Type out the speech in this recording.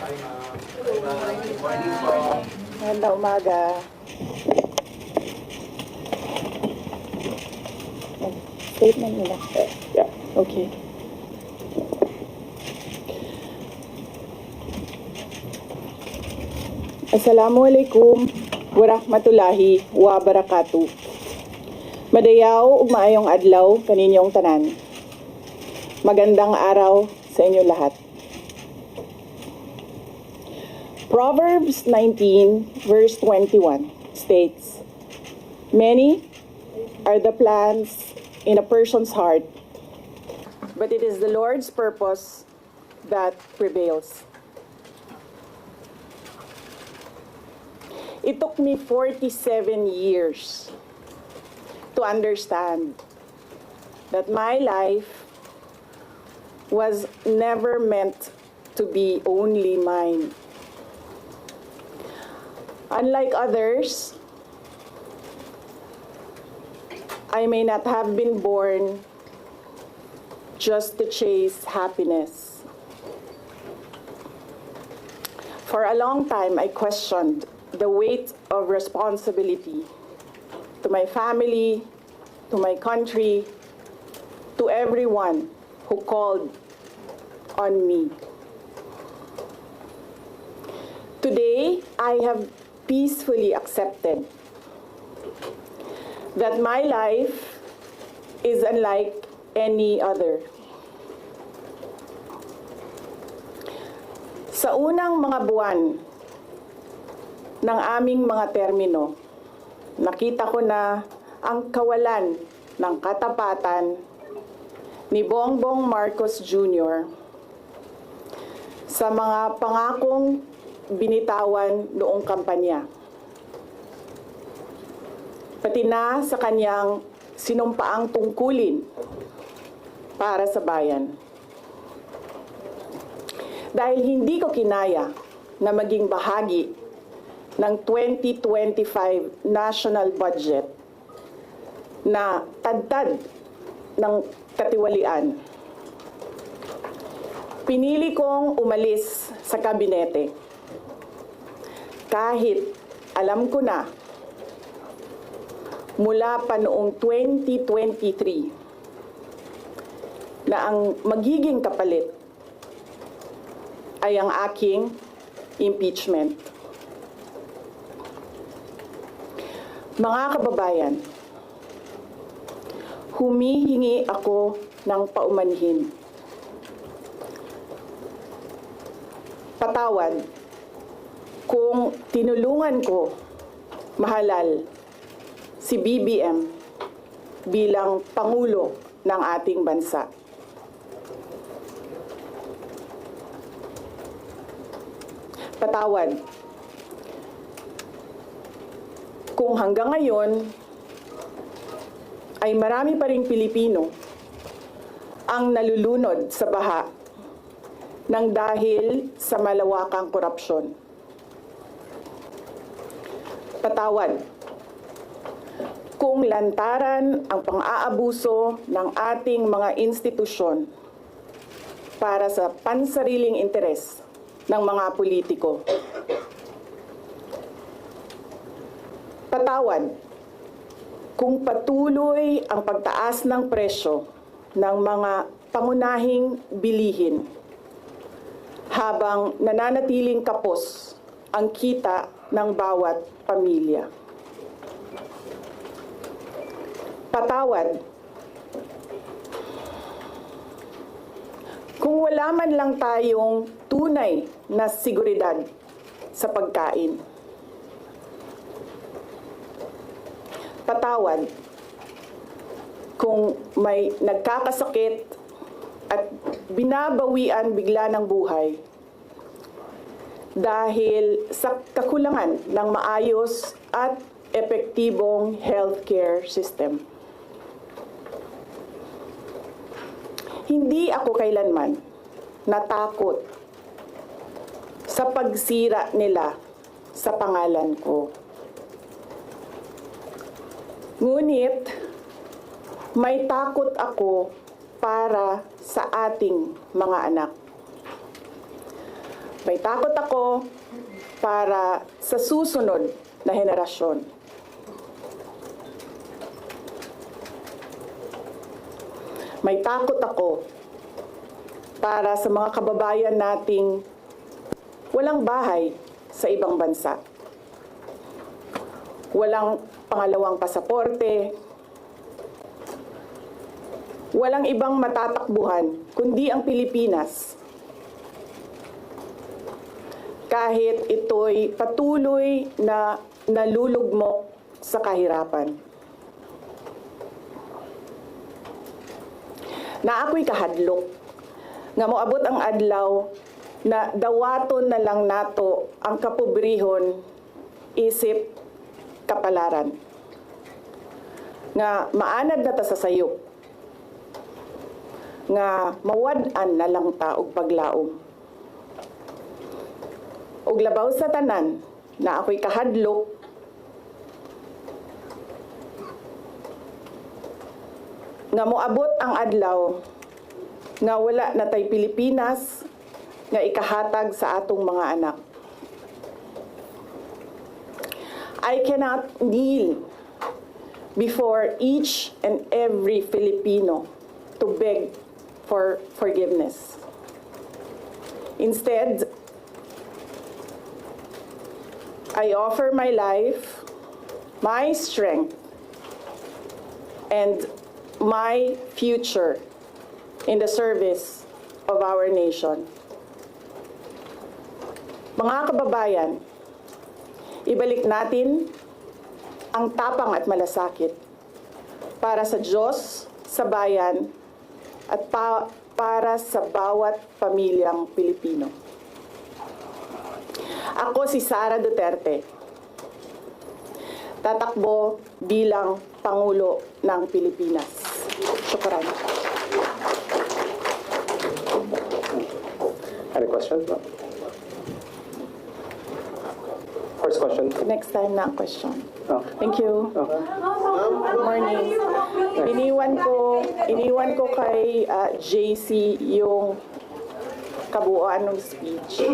Morning po. Magandang umaga. Statement nila. Yeah. Okay. Assalamualaikum warahmatullahi wabarakatuh. Madayaw ug maayong adlaw kaninyong tanan. Magandang araw sa inyo lahat. Proverbs 19 verse 21 states, "Many are the plans in a person's heart, but it is the Lord's purpose that prevails." It took me 47 years to understand that my life was never meant to be only mine. Unlike others, I may not have been born just to chase happiness. For a long time, I questioned the weight of responsibility to my family, to my country, to everyone who called on me. Today, I have peacefully accepted that my life is unlike any other. Sa unang mga buwan ng aming mga termino, nakita ko na ang kawalan ng katapatan ni Bongbong Marcos Jr. sa mga pangakong binitawan noong kampanya, pati na sa kanyang sinumpaang tungkulin para sa bayan. Dahil hindi ko kinaya na maging bahagi ng 2025 national budget na tadtad ng katiwalian, pinili kong umalis sa kabinete kahit alam ko na mula pa noong 2023 na ang magiging kapalit ay ang aking impeachment. Mga kababayan, humihingi ako ng paumanhin. Patawad kung tinulungan ko mahalal si BBM bilang Pangulo ng ating bansa. Patawad kung hanggang ngayon ay marami pa ring Pilipino ang nalulunod sa baha ng dahil sa malawakang korupsyon. Patawad kung lantaran ang pang-aabuso ng ating mga institusyon para sa pansariling interes ng mga politiko. Patawad kung patuloy ang pagtaas ng presyo ng mga pangunahing bilihin habang nananatiling kapos ang kita ng bawat pamilya. Patawad kung wala man lang tayong tunay na seguridad sa pagkain. Patawad kung may nagkakasakit at binabawian bigla ng buhay dahil sa kakulangan ng maayos at epektibong healthcare system. Hindi ako kailanman natakot sa pagsira nila sa pangalan ko. Ngunit may takot ako para sa ating mga anak. May takot ako para sa susunod na henerasyon. May takot ako para sa mga kababayan nating walang bahay sa ibang bansa. Walang pangalawang pasaporte, walang ibang matatakbuhan kundi ang Pilipinas. Kahit ito'y patuloy na nalulugmok sa kahirapan. Na ako'y kahadlok, nga moabot ang adlaw na dawaton na lang nato ang kapobrihon isip kapalaran. Nga maanad na ta sa sayop, nga mawad-an na lang ta og paglaom. Og labaw sa tanan na ako'y kahadlok, nga moabot ang adlaw nga wala na tay Pilipinas nga ikahatag sa atong mga anak. I cannot kneel before each and every Filipino to beg for forgiveness. Instead, I offer my life, my strength, and my future in the service of our nation. Mga kababayan, ibalik natin ang tapang at malasakit para sa Diyos, sa bayan, at para sa bawat pamilyang Pilipino. Ako si Sara Duterte, tatakbo bilang Pangulo ng Pilipinas. Shukran. Any questions? First question. Next time na ang question. Oh. Thank you. Oh. Good morning. Iniwan ko kay JC yung kabuuan ng speech.